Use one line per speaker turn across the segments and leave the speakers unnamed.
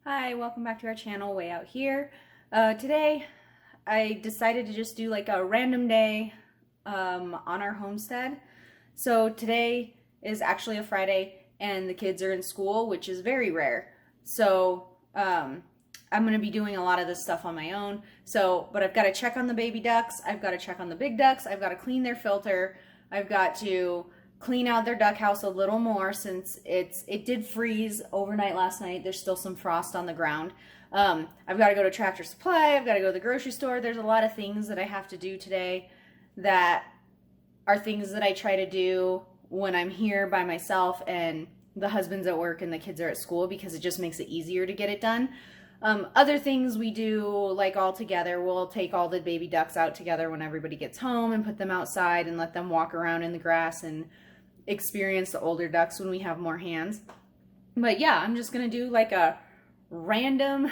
Hi, welcome back to our channel, WaY out here. Today, I decided to just do like a random day on our homestead. So today is actually a Friday and the kids are in school, which is very rare. So I'm going to be doing a lot of this stuff on my own. But I've got to check on the baby ducks. I've got to check on the big ducks. I've got to clean their filter. I've got to clean out their duck house a little more since it did freeze overnight last night. There's still some frost on the ground. I've got to go to Tractor Supply. I've got to go to the grocery store. There's a lot of things that I have to do today that are things that I try to do when I'm here by myself and the husband's at work and the kids are at school, because it just makes it easier to get it done. Other things we do, like all together, we'll take all the baby ducks out together when everybody gets home and put them outside and let them walk around in the grass and experience the older ducks when we have more hands. But yeah, I'm just gonna do like a random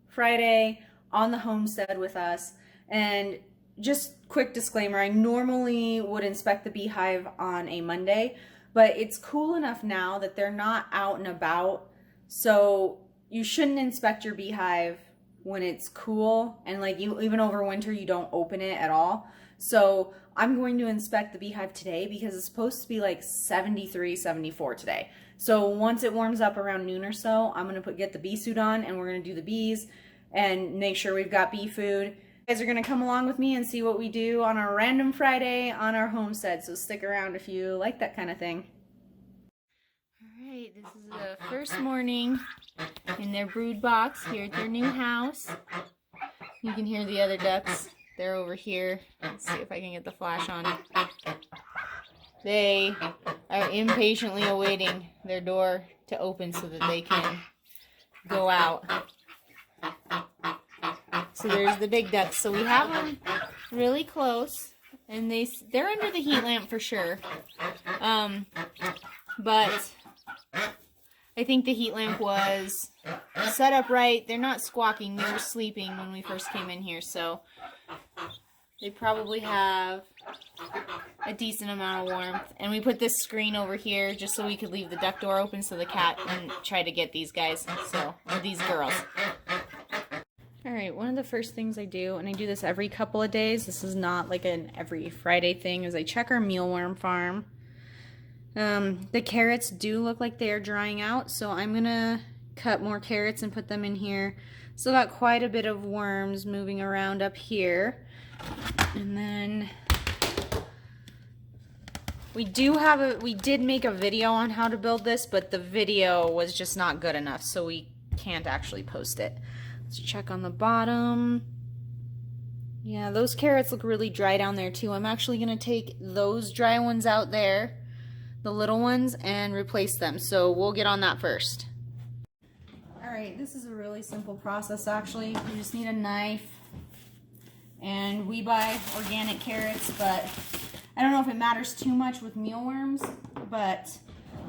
Friday on the homestead with us. And just quick disclaimer, I normally would inspect the beehive on a Monday, but it's cool enough now that they're not out and about, so you shouldn't inspect your beehive when it's cool, and like even over winter you don't open it at all. So I'm going to inspect the beehive today because it's supposed to be like 73, 74 today. So once it warms up around noon or so, I'm going to get the bee suit on and we're going to do the bees and make sure we've got bee food. You guys are going to come along with me and see what we do on our random Friday on our homestead. So stick around if you like that kind of thing. All right, this is the first morning in their brood box here at their new house. You can hear the other ducks. They're over here. Let's see if I can get the flash on. They are impatiently awaiting their door to open so that they can go out. So there's the big ducks. So we have them really close, and they're under the heat lamp for sure. But I think the heat lamp was set up right. They're not squawking. They were sleeping when we first came in here, so they probably have a decent amount of warmth. And we put this screen over here just so we could leave the duck door open so the cat wouldn't try to get these guys, or these girls. Alright, one of the first things I do, and I do this every couple of days, this is not like an every Friday thing, is I check our mealworm farm. The carrots do look like they are drying out, so I'm gonna cut more carrots and put them in here. Still got quite a bit of worms moving around up here. And then we did make a video on how to build this, but the video was just not good enough, so we can't actually post it. Let's check on the bottom. Yeah, those carrots look really dry down there too. I'm actually gonna take those dry ones out there, the little ones, and replace them. So we'll get on that first. Alright, this is a really simple process actually. You just need a knife, and we buy organic carrots, but I don't know if it matters too much with mealworms, but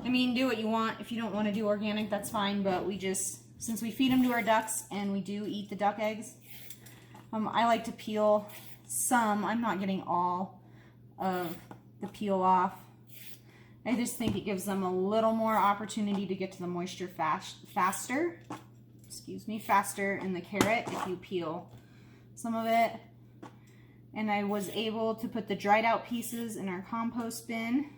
I mean, do what you want. If you don't want to do organic, that's fine, but since we feed them to our ducks and we do eat the duck eggs, I like to peel some. I'm not getting all of the peel off. I just think it gives them a little more opportunity to get to the moisture faster in the carrot if you peel some of it. And I was able to put the dried out pieces in our compost bin.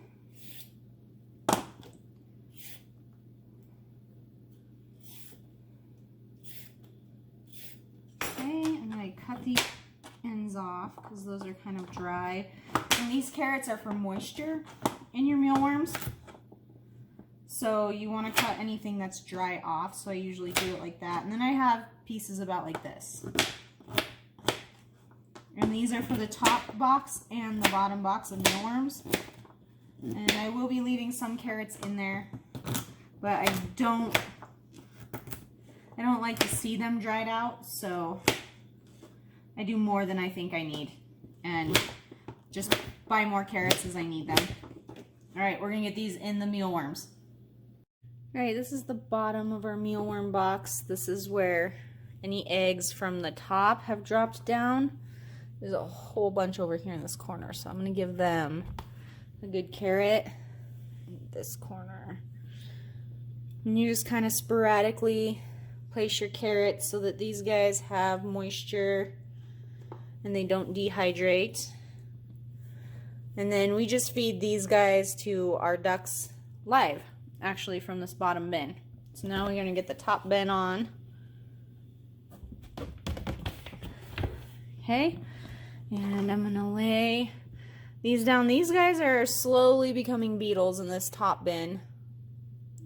Okay, and then I cut the ends off because those are kind of dry. And these carrots are for moisture in your mealworms, so you want to cut anything that's dry off, so I usually do it like that. And then I have pieces about like this, and these are for the top box and the bottom box of mealworms. And I will be leaving some carrots in there, but I don't like to see them dried out, so I do more than I think I need and just buy more carrots as I need them. Alright, we're going to get these in the mealworms. Alright, this is the bottom of our mealworm box. This is where any eggs from the top have dropped down. There's a whole bunch over here in this corner, so I'm going to give them a good carrot in this corner. And you just kind of sporadically place your carrots so that these guys have moisture and they don't dehydrate. And then we just feed these guys to our ducks live, actually, from this bottom bin. So now we're gonna get the top bin on. Okay, and I'm gonna lay these down. These guys are slowly becoming beetles in this top bin,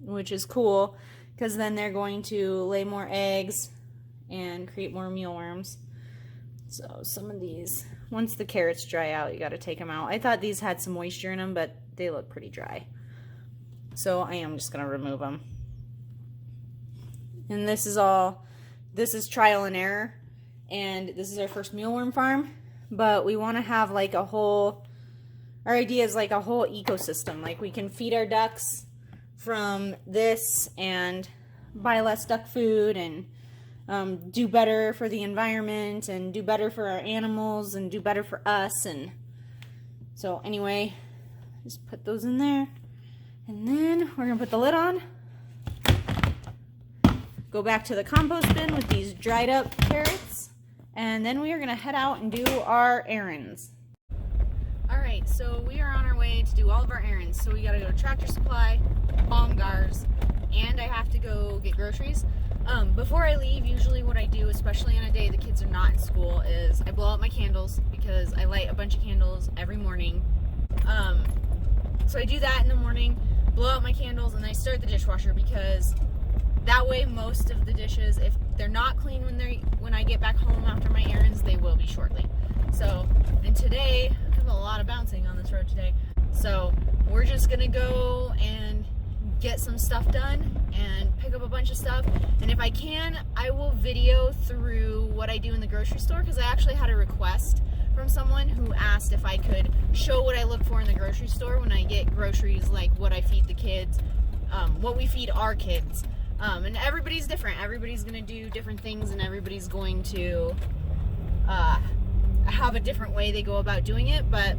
which is cool because then they're going to lay more eggs and create more mealworms. So some of these, once the carrots dry out, you got to take them out. I thought these had some moisture in them, but they look pretty dry. So I am just going to remove them. And this is trial and error. And this is our first mealworm farm. But we want to have like our idea is like a whole ecosystem. Like we can feed our ducks from this and buy less duck food and do better for the environment and do better for our animals and do better for us. And so anyway, just put those in there, and then we're gonna put the lid on, go back to the compost bin with these dried up carrots, and then we are gonna head out and do our errands. Alright, so we are on our way to do all of our errands. So we gotta go to Tractor Supply, Baumgars, and I have to go get groceries. Before I leave, usually what I do, especially on a day the kids are not in school, is I blow out my candles because I light a bunch of candles every morning. So I do that in the morning, blow out my candles, and then I start the dishwasher because that way most of the dishes, if they're not clean when I get back home after my errands, they will be shortly. So, and today, I have a lot of bouncing on this road today, so we're just gonna go and get some stuff done and pick up a bunch of stuff. And if I can, I will video through what I do in the grocery store, because I actually had a request from someone who asked if I could show what I look for in the grocery store when I get groceries, like what I feed the kids, what we feed our kids. And everybody's different. Everybody's going to do different things, and everybody's going to have a different way they go about doing it, but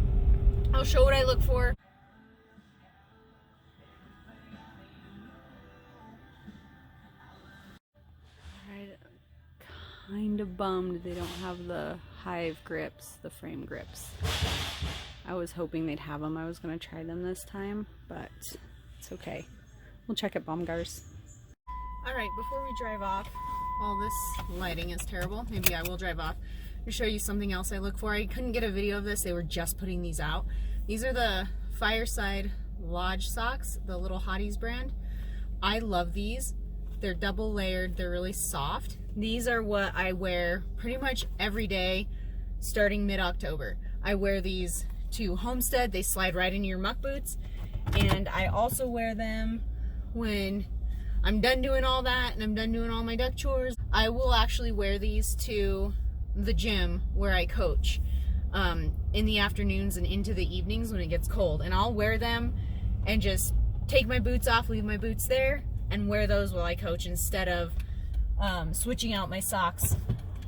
I'll show what I look for. Kind of bummed they don't have the hive grips, the frame grips. I was hoping they'd have them. I was going to try them this time, but it's okay. We'll check at Baumgars. Alright, before we drive off, well, this lighting is terrible. Maybe I will drive off to show you something else I look for. I couldn't get a video of this. They were just putting these out. These are the Fireside Lodge socks, the Little Hotties brand. I love these. They're double layered. They're really soft. These are what I wear pretty much every day starting mid-October. I wear these to Homestead. They slide right into your muck boots. And I also wear them when I'm done doing all that and I'm done doing all my duck chores. I will actually wear these to the gym where I coach in the afternoons and into the evenings when it gets cold. And I'll wear them and just take my boots off, leave my boots there, and wear those while I coach instead of switching out my socks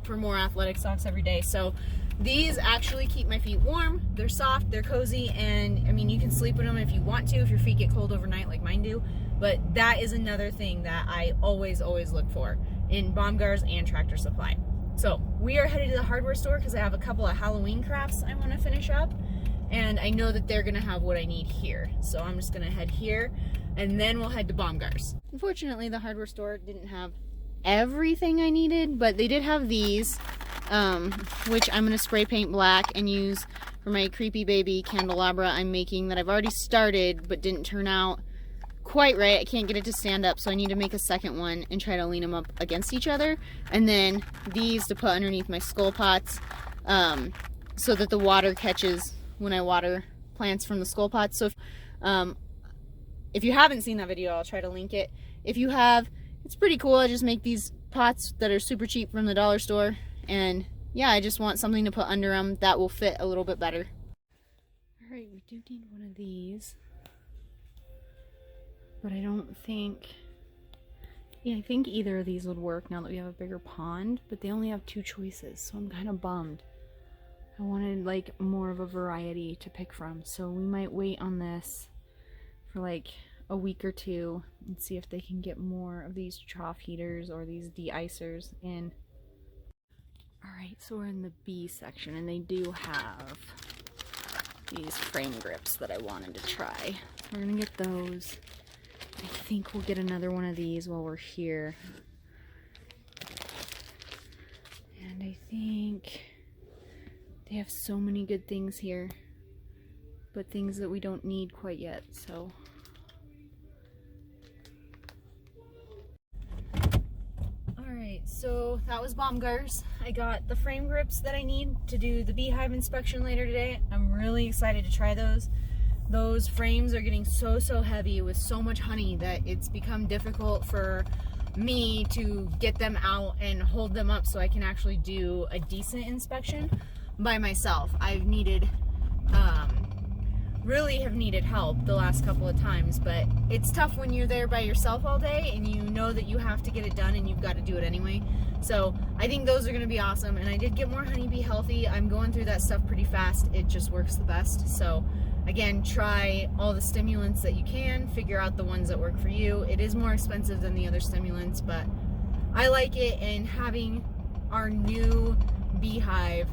for more athletic socks every day. So these actually keep my feet warm. They're soft, they're cozy, and I mean, you can sleep in them if you want to, if your feet get cold overnight like mine do. But that is another thing that I always look for in Baumgars and Tractor Supply. So we are headed to the hardware store because I have a couple of Halloween crafts I want to finish up, and I know that they're gonna have what I need here. So I'm just gonna head here, and then we'll head to Baumgars. Unfortunately, the hardware store didn't have everything I needed, but they did have these, which I'm gonna spray paint black and use for my creepy baby candelabra I'm making that I've already started but didn't turn out quite right. I can't get it to stand up, so I need to make a second one and try to lean them up against each other. And then these to put underneath my skull pots, so that the water catches when I water plants from the skull pots. So if you haven't seen that video, I'll try to link it. If you have, it's pretty cool. I just make these pots that are super cheap from the dollar store, and yeah, I just want something to put under them that will fit a little bit better. Alright, we do need one of these, but I don't think, yeah, I think either of these would work now that we have a bigger pond, but they only have 2 choices, so I'm kind of bummed. I wanted like more of a variety to pick from, so we might wait on this for like a week or two and see if they can get more of these trough heaters or these de-icers in. Alright, so we're in the bee section, and they do have these frame grips that I wanted to try. We're gonna get those. I think we'll get another one of these while we're here. And I think they have so many good things here, but things that we don't need quite yet, so. Alright, so that was Baumgart's. I got the frame grips that I need to do the beehive inspection later today. I'm really excited to try those. Those frames are getting so heavy with so much honey that it's become difficult for me to get them out and hold them up so I can actually do a decent inspection by myself. I've needed, really have needed help the last couple of times, but it's tough when you're there by yourself all day and you know that you have to get it done and you've got to do it anyway. So I think those are going to be awesome, and I did get more Honeybee Healthy. I'm going through that stuff pretty fast. It just works the best. So again, try all the stimulants that you can, figure out the ones that work for you. It is more expensive than the other stimulants, but I like it, and having our new beehive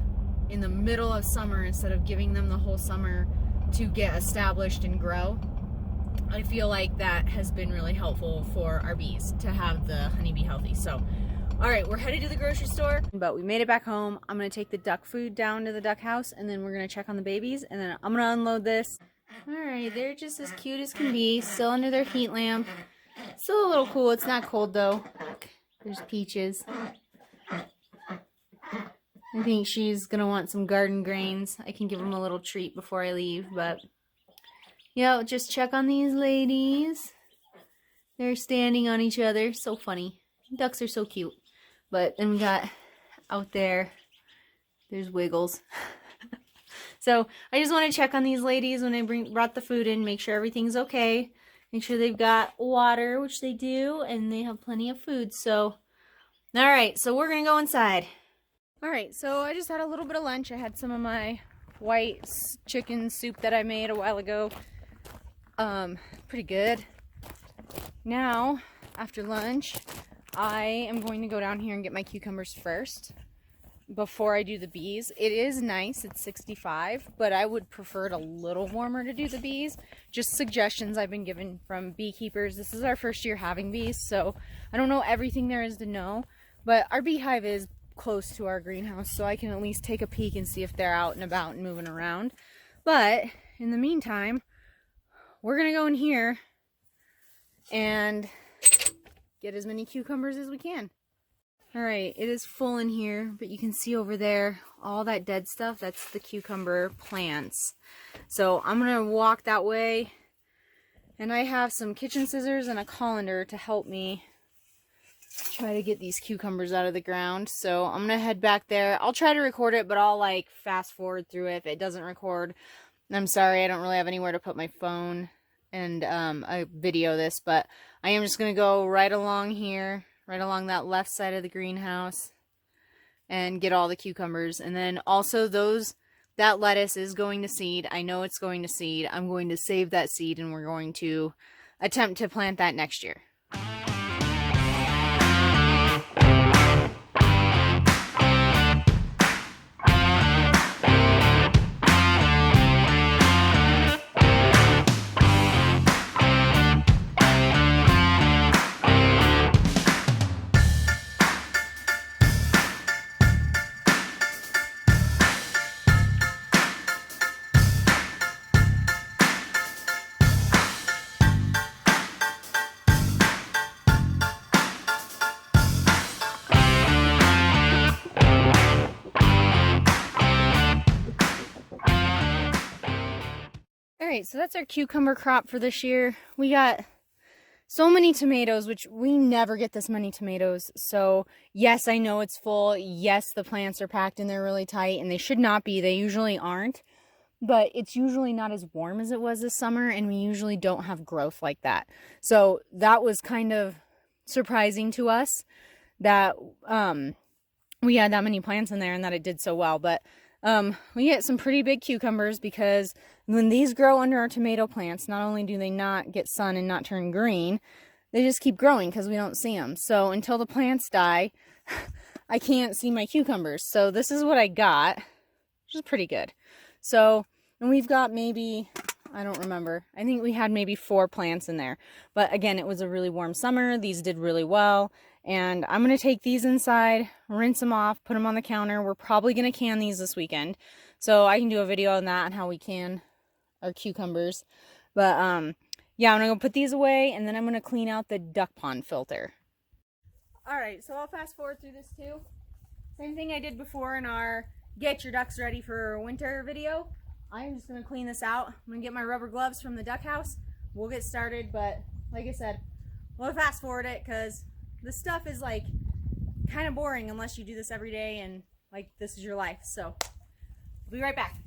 in the middle of summer instead of giving them the whole summer to get established and grow, I feel like that has been really helpful for our bees to have the Honeybee Healthy. So alright, we're headed to the grocery store, but we made it back home. I'm going to take the duck food down to the duck house, and then we're going to check on the babies, and then I'm going to unload this. Alright, they're just as cute as can be, still under their heat lamp. Still a little cool. It's not cold though. There's Peaches. I think she's going to want some garden grains. I can give them a little treat before I leave, but yeah, just check on these ladies. They're standing on each other. So funny. Ducks are so cute. But then we got out there's Wiggles. So I just want to check on these ladies when I brought the food in, make sure everything's okay. Make sure they've got water, which they do, and they have plenty of food. So, alright, so we're going to go inside. Alright, so I just had a little bit of lunch. I had some of my white chicken soup that I made a while ago. Pretty good. Now, after lunch, I am going to go down here and get my cucumbers first before I do the bees. It is nice, it's 65, but I would prefer it a little warmer to do the bees. Just suggestions I've been given from beekeepers. This is our first year having bees, so I don't know everything there is to know, but our beehive is close to our greenhouse, so I can at least take a peek and see if they're out and about and moving around. But in the meantime, we're gonna go in here and get as many cucumbers as we can. Alright, it is full in here, but you can see over there all that dead stuff. That's the cucumber plants. So I'm gonna walk that way, and I have some kitchen scissors and a colander to help me try to get these cucumbers out of the ground. So I'm gonna head back there. I'll try to record it, but I'll like fast forward through it if it doesn't record. I'm sorry, I don't really have anywhere to put my phone and I video this, but I am just gonna go right along here, right along that left side of the greenhouse, and get all the cucumbers. And then also that lettuce is going to seed. I know it's going to seed. I'm going to save that seed, and we're going to attempt to plant that next year. Alright, so that's our cucumber crop for this year. We got so many tomatoes, which we never get this many tomatoes. So yes, I know it's full. Yes, the plants are packed and they're really tight, and they should not be. They usually aren't. But it's usually not as warm as it was this summer, and we usually don't have growth like that. So that was kind of surprising to us that we had that many plants in there and that it did so well. But We get some pretty big cucumbers because when these grow under our tomato plants, not only do they not get sun and not turn green, they just keep growing because we don't see them. So until the plants die, I can't see my cucumbers. So this is what I got, which is pretty good. So, and we've got maybe, I don't remember, I think we had maybe 4 plants in there. But again, it was a really warm summer. These did really well. And I'm going to take these inside, rinse them off, put them on the counter. We're probably going to can these this weekend. So I can do a video on that and how we can our cucumbers. But yeah, I'm going to go put these away, and then I'm going to clean out the duck pond filter. Alright, so I'll fast forward through this too. Same thing I did before in our get your ducks ready for winter video. I'm just going to clean this out. I'm going to get my rubber gloves from the duck house. We'll get started, but like I said, we'll fast forward it because this stuff is like kind of boring unless you do this every day and like this is your life. So I'll be right back.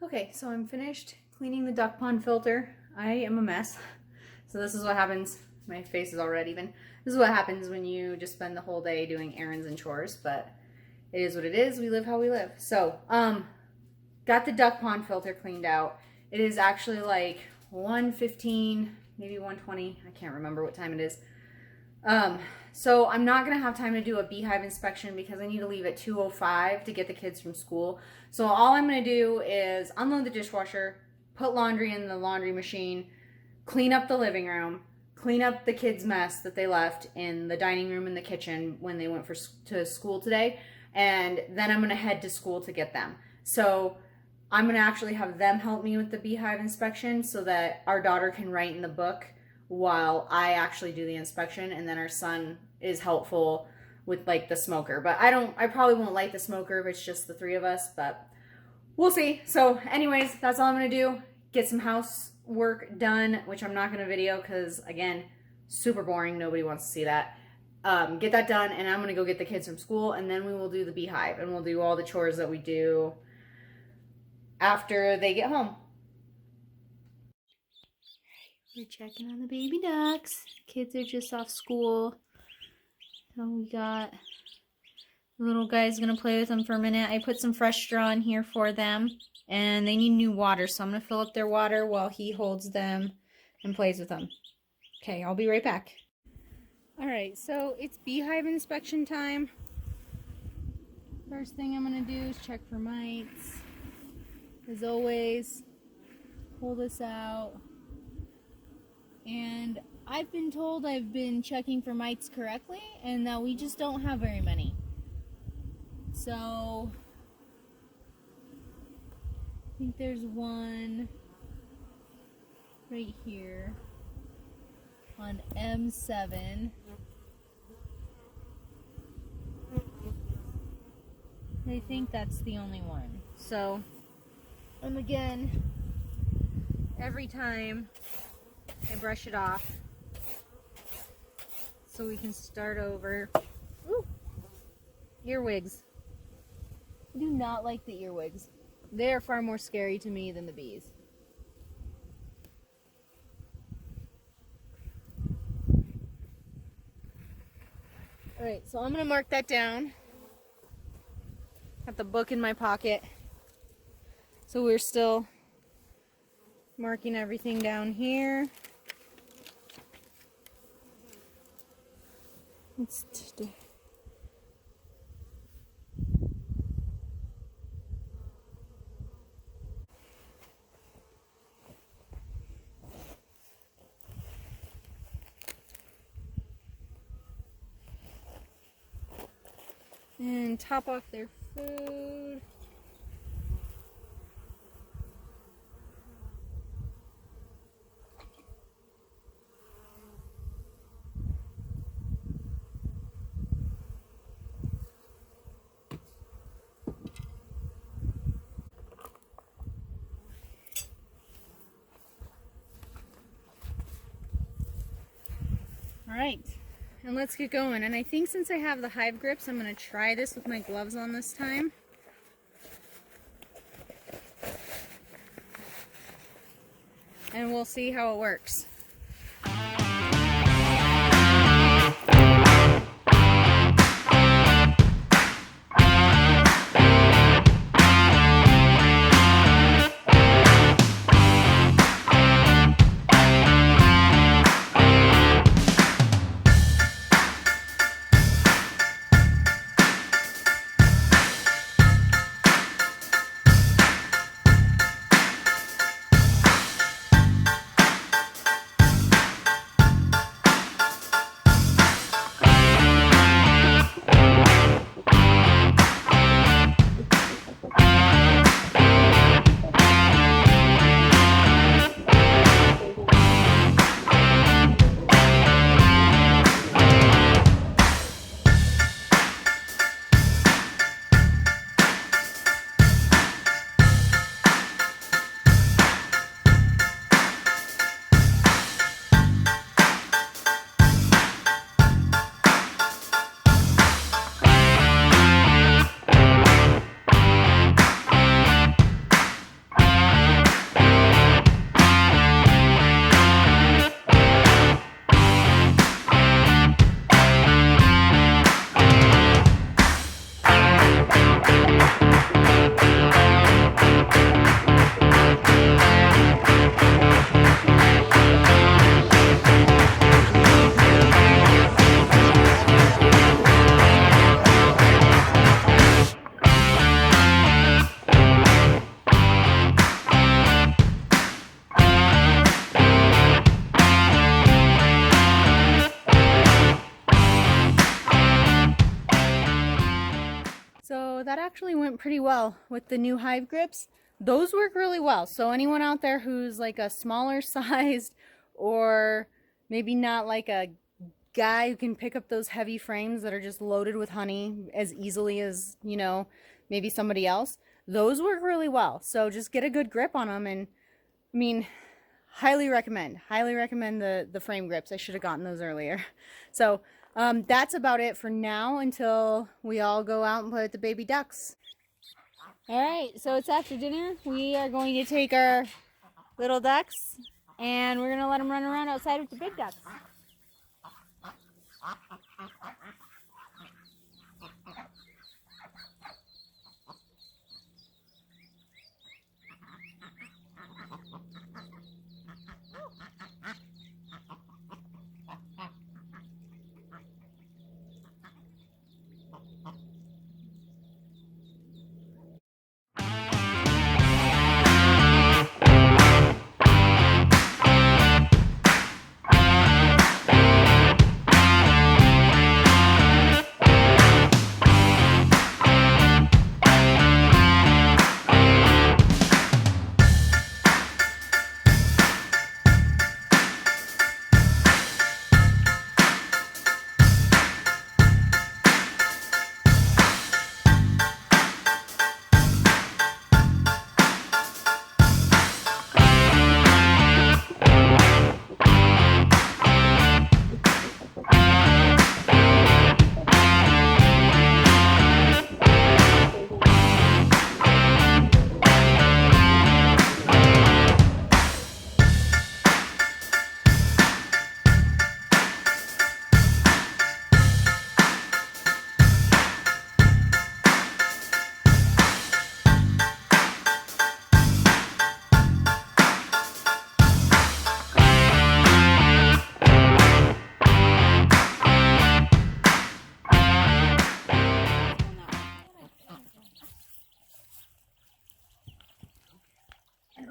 Okay, so I'm finished cleaning the duck pond filter. I am a mess. So this is what happens. My face is all red even. This is what happens when you just spend the whole day doing errands and chores, but it is what it is. We live how we live. So, got the duck pond filter cleaned out. It is actually like 1:15, maybe 1:20. I can't remember what time it is. So I'm not going to have time to do a beehive inspection because I need to leave at 2:05 to get the kids from school. So all I'm going to do is unload the dishwasher, put laundry in the laundry machine, clean up the living room, clean up the kids' mess that they left in the dining room and the kitchen when they went to school today, and then I'm going to head to school to get them. So I'm going to actually have them help me with the beehive inspection so that our daughter can write in the book while I actually do the inspection, and then our son is helpful with like the smoker. But I probably won't light the smoker if it's just the 3 of us, but we'll see. So anyways, that's all I'm gonna do. Get some housework done, which I'm not gonna video because again, super boring. Nobody wants to see that. Get that done, and I'm gonna go get the kids from school, and then we will do the beehive, and we'll do all the chores that we do after they get home. We're checking on the baby ducks. Kids are just off school. So we got the little guy's gonna play with them for a minute. I put some fresh straw in here for them, and they need new water, so I'm gonna fill up their water while he holds them and plays with them. Okay, I'll be right back. Alright, so it's beehive inspection time. First thing I'm gonna do is check for mites. as always, pull this out. And I've been told I've been checking for mites correctly, and that we just don't have very many. So I think there's one right here on M7. I think that's the only one. So, and again, every time I brush it off so we can start over. Ooh, earwigs. I do not like the earwigs. They are far more scary to me than the bees. Alright, so I'm going to mark that down. Got the book in my pocket. So we're still marking everything down here. Let's do. And top off their food. All right, and let's get going. And I think since I have the hive grips, I'm going to try this with my gloves on this time. And we'll see how it works. So that actually went pretty well with the new hive grips. Those work really well. So anyone out there who's like a smaller sized, or maybe not like a guy who can pick up those heavy frames that are just loaded with honey as easily as, you know, maybe somebody else, those work really well. So just get a good grip on them, and I mean, highly recommend the frame grips. I should have gotten those earlier. So that's about it for now until we all go out and play with the baby ducks. All right, so it's after dinner. We are going to take our little ducks and we're going to let them run around outside with the big ducks.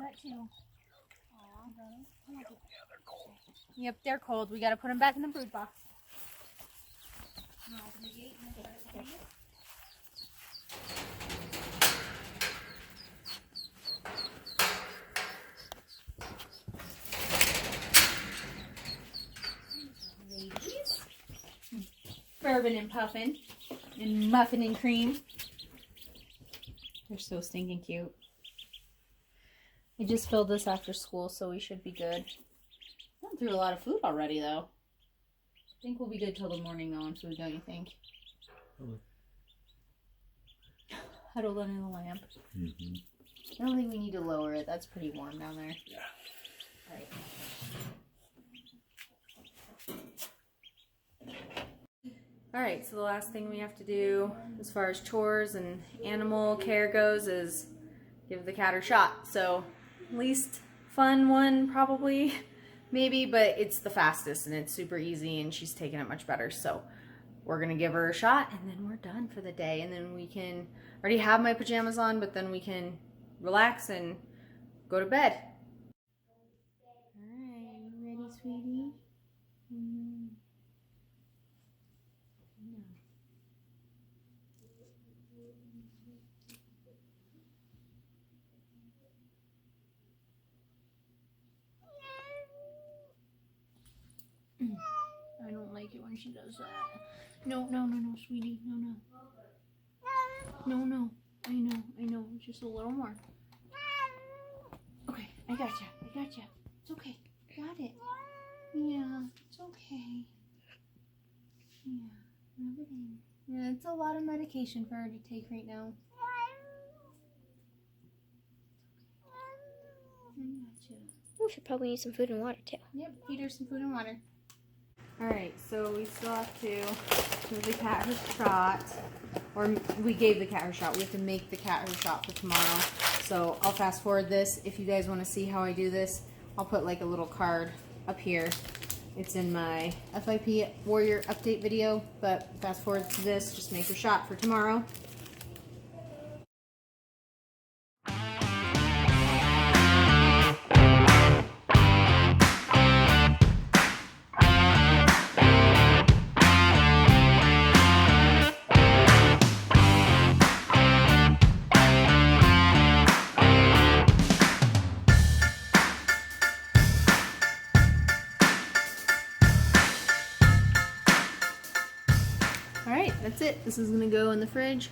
that too. Yep, they're cold. We gotta put them back in the brood box. Ladies, bourbon and puffin and muffin and cream. They're so stinking cute. We just filled this after school, so we should be good. Went through a lot of food already, though. I think we'll be good till the morning, though, on food, don't you think? Huddled under the lamp. Mm-hmm. I don't think we need to lower it. That's pretty warm down there.
Yeah.
Alright, so the last thing we have to do as far as chores and animal care goes is give the cat her shot. So, least fun one probably, maybe, but it's the fastest and it's super easy and she's taking it much better. So, we're going to give her a shot and then we're done for the day. And then we can, already have my pajamas on, but then we can relax and go to bed. Alright, you ready, sweetie? I don't like it when she does that. No, sweetie. No. I know. Just a little more. Okay, I gotcha. It's okay. Got it. Yeah, it's okay. Yeah, rub it in. Yeah, it's a lot of medication for her to take right now. I gotcha.
We should probably need some food and water too.
Yep, feed her some food and water. Alright, so we still have to give the cat her shot. Or we gave the cat her shot. We have to make the cat her shot for tomorrow. So I'll fast forward this. If you guys want to see how I do this, I'll put like a little card up here. It's in my FIP Warrior update video. But fast forward to this, just make her shot for tomorrow. Alright, that's it. This is going to go in the fridge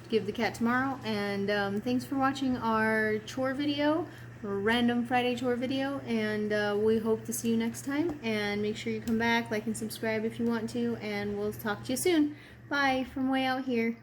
to give the cat tomorrow. And thanks for watching our chore video, or random Friday chore video. And we hope to see you next time. And make sure you come back, like and subscribe if you want to. And we'll talk to you soon. Bye from way out here.